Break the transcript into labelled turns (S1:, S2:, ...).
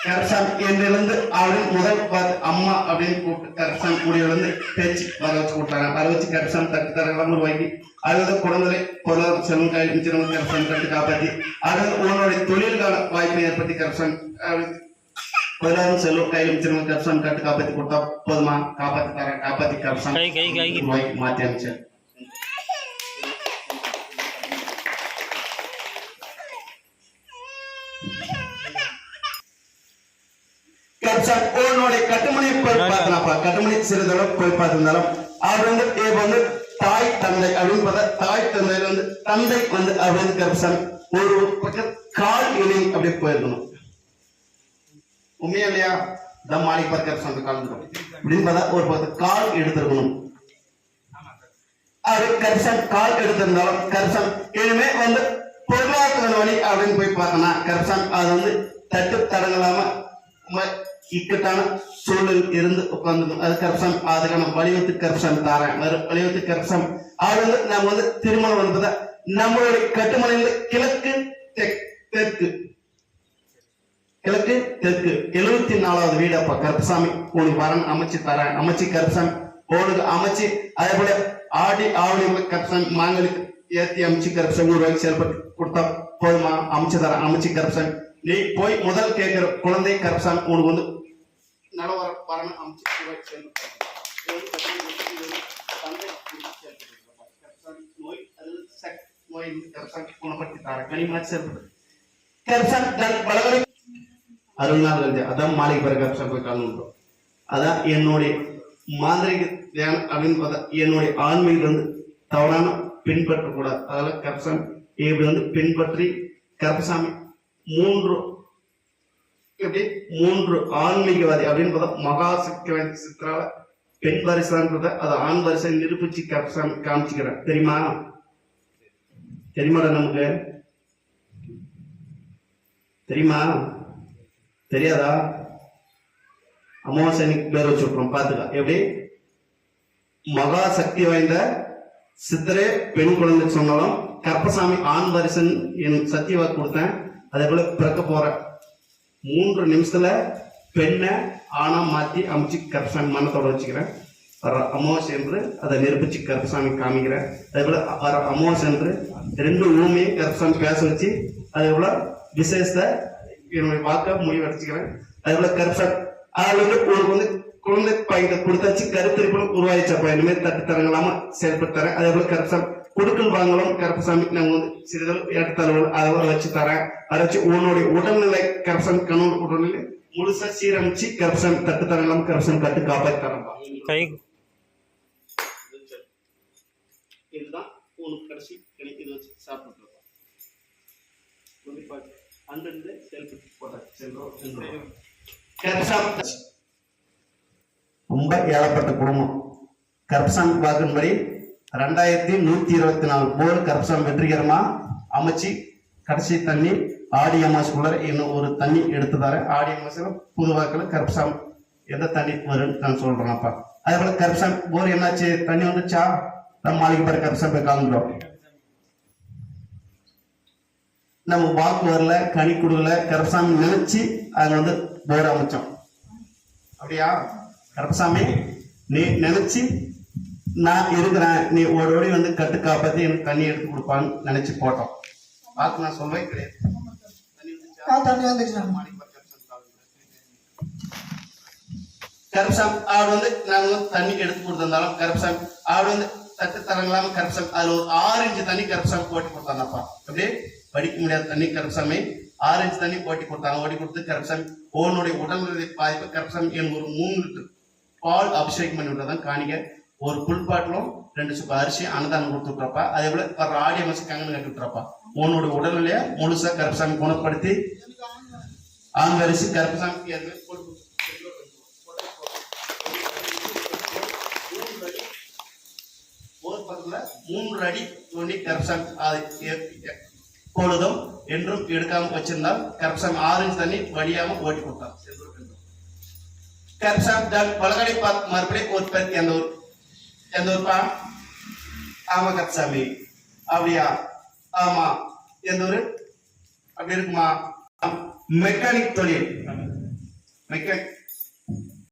S1: கரப்சாமி என்றிலிருந்து அவரின் முதல் பார்த்து அம்மா அப்படின்னு கூப்பிட்டு கரப்சாமி கூடியிலிருந்து பேச்சு வர வச்சு கூப்பிட்டாங்க. வர வச்சு கரப்சாமி தட்டு தரலாம் உருவாக்கி அழுத குழந்தை பொருளாதார செல்வம் கையில் மிச்சம் கரப்சாமி கட்டு காப்பாற்றி அழுது உன்னுடைய தொழிலுக்கான வாய்ப்பை ஏற்படுத்தி கரப்சாமி பொருளாதார செல்வம் கையில் மிச்சம் கரப்சாமி கட்டு காப்பாற்றி கொடுத்தா போதுமா காப்பாற்றி தரேன் காப்பாற்றி கரப்சாமி மாற்றி அமைச்சர். கட்டுமணியை போய் பார்த்தனாப்பா கட்டுமணி சிறிதளவு போய் பார்த்திருந்தாலும் அவர் வந்து தாய் தந்தை அப்படின்னு பார்த்தா தாய் தந்தையில வந்து தந்தை வந்து அப்படின்னு கரப்சாமி ஒரு பக்கம் கால் இணை அப்படியே போயிருக்கணும். உண்மையா இல்லையா? தம் மாளிகை பார்க்க கரப்சாமி கலந்துடும் அப்படின்னு பார்த்தா ஒரு பக்கம் கால் எடுத்திருக்கணும். அது கரப்சாமி கால் எடுத்திருந்தாலும் கரப்சாமி இனிமே வந்து பொருளாதார வழி அப்படின்னு போய் பார்த்தோம்னா கரப்சாமி அது வந்து தட்டு தடங்கலாம இக்கட்டான சூழல் இருந்து உட்கார்ந்து அது கரப்சாமி அதுக்கான வலியுறுத்தி கரப்சாமி தாரேன் வலியுறுத்தி கரப்சாமி அது வந்து நம்ம வந்து திருமணம் என்பதை நம்மளுடைய கட்டுமனையில் கிழக்கு தெற்கு கிழக்கு தெற்கு 74வது வீடு அப்ப கருப்பசாமி உனக்கு வரன் அமைச்சு தரேன் அமைச்சு கருப்பசாமி உனக்கு அமைச்சு அதே போல ஆடி ஆவணி கருப்பசாமி மாங்களுக்கு ஏத்தி அமைச்சு கருப்பசாமி ரூபாய்க்கு செயல்பட்டு கொடுத்தா போதுமா அமைச்சு தரேன் அமைச்சு கருப்பசாமி நீ போய் முதல் கேட்கிற குழந்தை கருப்பசாமி உனக்கு வந்து நலவர வரன் அமைச்சு ரூபாய்க்கு செயல்பட்டு நோய் கருப்பசாமி குணப்படுத்தி தரேன் கனிமாச்சு செயல்பட்டு கருப்பசாமி அருள்நாள் அதான் மாளிகை பிற கரப்சாமி போய் கலந்துட்டோம். அதான் என்னுடைய மாந்திரிக தியானம் அப்படின்னு பார்த்தா என்னுடைய ஆன்மீகம் வந்து தவறான பின்பற்றக்கூடாது. அதெல்லாம் கரப்சாமி இப்படி வந்து பின்பற்றி கருப்பசாமி மூன்று ஆன்மீகவாதி அப்படின்னு பார்த்தா மகாசக்தி சித்திரால பெண் வரிசைன்றத அதை ஆண் வரிசை நிரூபிச்சு கருப்பசாமி காமிச்சுக்கிறேன். தெரியுமா? தெரியுமாடா? நமக்கு தெரியுமா? தெரியாதா? அமாவாசைக்கு பேர் வச்சு விட்டுறோம் பாத்துக்க. எப்படி மகா சக்தி வாய்ந்த சித்திரே பெண் குழந்தை சொன்னாலும் கருப்பசாமி ஆண் வரிசன் என் சத்திய வாக்கு கொடுத்தேன். அதே போல பிறக்க போற 3 நிமிஷத்துல பெண்ணை ஆணா மாத்தி அமைச்சு கருப்பசாமி மனத்தோட வச்சுக்கிறேன். வர அமாவாசை என்று அதை நிரூபிச்சு கருப்பசாமி காமிக்கிறேன். அதே போல வர அமாவாசை என்று 2 ஊமையை கருப்பசாமி பேச வச்சு அதே போல விசேஷத்தை என்னுடைய வாக்க முடிவு அடிச்சுக்கிறேன். அதே போல கருப்பசாமி அதுல வந்து குழந்தை பையனை கொடுத்தாச்சு கருத்திருப்பும் உருவாயிச்சப்பா இனிமே தட்டு தரங்களாம செயல்பட்டு தரேன். அதே போல கருப்பசாமி கொடுக்கல் வாங்கலாம் கருப்பசாமி நம்ம வந்து சிறிதளவு ஏற்றத்தாழ்வுகள் அதை வச்சு தரேன். அதை வச்சு உன்னுடைய உடல்நிலை கருப்பசாமி கணவன் உடல்நிலை முழுசா சீரமைச்சு கருப்பசாமி தட்டு தரங்களாம கருப்பசாமி கட்டு காப்பாற்றி தரேன்பா. இதுதான் உனக்கு கடைசி கிடைக்கு இது வச்சு சாப்பிட்டு அங்கிருந்து செயல்பட்டு போட்டாச்சு. ரொம்ப ஏழப்பட்ட குடும்பம். கருப்பசாமி வாக்குன்படி 2124 போர் கருப்பசாமி வெற்றிகரமா அமைச்சு கடைசி தண்ணி ஆடி அமாசுக்குள்ள இன்னும் ஒரு தண்ணி எடுத்து தர. ஆடி அமாசுல புது வாக்குல கருப்பசாமி எந்த தண்ணி வரும்னு நான் சொல்றேன். அப்பா அதே போல கருப்பசாமி போர் என்னாச்சு தண்ணி வந்துச்சா? நம்ம மாளிகை பேர் கருப்பசாமி போய் கலந்துடும். நம்ம வாக்கு வரல கனி கொடுக்கல கருப்பசாமி நினைச்சு அதுல வந்து போர் அமைச்சோம். அப்படியா? கருப்பசாமி நீ நினைச்சு நான் இருக்கிறேன் நீ ஓடோடி வந்து கட்டு காப்பாத்தி எனக்கு தண்ணி எடுத்து கொடுப்பான்னு நினைச்சு போட்டோம். வாக்கு நான் சொல்லவே கிடையாது. கருப்பசாமி ஆடு வந்து நாங்க வந்து தண்ணி எடுத்து கொடுத்திருந்தாலும் கருப்பசாமி ஆடு வந்து தட்டு தரங்களாம கருப்பசாமி அதுல ஒரு 6 இன்ச்சு தண்ணி கருப்பசாமி போட்டி கொடுத்தாங்கப்பா. அப்படியே படிக்க முடியாத தண்ணி கருப்பசாமி 6 இன்ச்சு தண்ணி போட்டி கொடுத்தாங்க. ஓட்டி கொடுத்து கருப்பசாமி உன்னுடைய உடல்நிலை பாதிப்பு கருப்பசாமி எனக்கு ஒரு 3 லிட்டர் பால் அபிஷேகம் பண்ணி விட்டதான் காணிக்க. ஒரு புல்பாட்டிலும் 2 சுப்ப அரிசி அன்னதானம் கொடுத்து விட்டுறப்பா. அதே போல வர ஆடி அமைச்சு கங்கன்னு கட்டி விட்டுறப்பா. உன்னுடைய உடல்நிலைய முழுசா கருப்பசாமி குணப்படுத்தி ஆண் அரிசி கருப்பசாமி பக்கத்துல 3 அடி தோண்டி கருப்பசாமி பொழுதும் என்றும் எடுக்காம வச்சிருந்தால் கருப்பசாமி 6 இன்ச் தண்ணி வடியாம ஓட்டி கொடுத்தார். கருப்பசாமி பலகடை பார்த்து மறுபடியும் ஒரு பேர் எந்த ஊர்ப்பா? ஆமா கருப்பசாமி. அப்படியா? ஆமா. எந்த ஊரு? அப்படி இருக்குமா? மெக்கானிக் தொழில். மெக்கானிக்